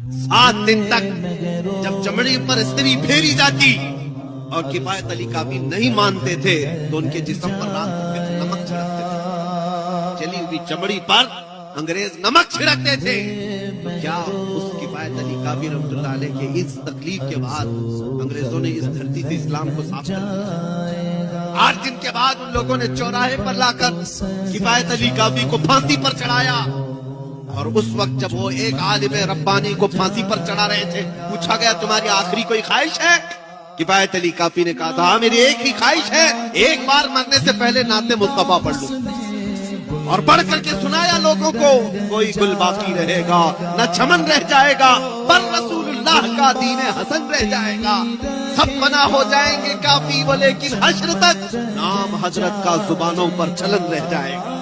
7 दिन तक जब चमड़ी पर स्त्री फेरी जाती और किफायत अली काफी नहीं मानते थे तो उनके जिस्म पर रात को फिर नमक छिड़कते थे। जली हुई चमड़ी पर अंग्रेज नमक छिड़कते थे। तो क्या उस किफायत अली काफी रहमतुल्लाह अलैह के इस तकलीफ के बाद अंग्रेजों ने इस धरती से इस्लाम को साफ कर दिया? 8 दिन के बाद उन लोगों ने चौराहे पर लाकर किफायत अली काफी को फांसी पर चढ़ाया। और उस वक्त जब वो एक आलिम रब्बानी को फांसी पर चढ़ा रहे थे, पूछा गया तुम्हारी आखिरी कोई ख्वाहिश है? किफायत अली काफी ने कहा था हाँ मेरी एक ही ख्वाहिश है, एक बार मरने से पहले नाते मुस्तफा पढ़ लूं। और पढ़ करके सुनाया लोगों को, कोई गुल बाकी रहेगा न चमन रह जाएगा, पर रसूलुल्लाह का दीन हसन रह जाएगा। सब फना हो जाएंगे काफी वो, लेकिन हश्र तक नाम हजरत का जुबानों पर चलन रह जाएगा।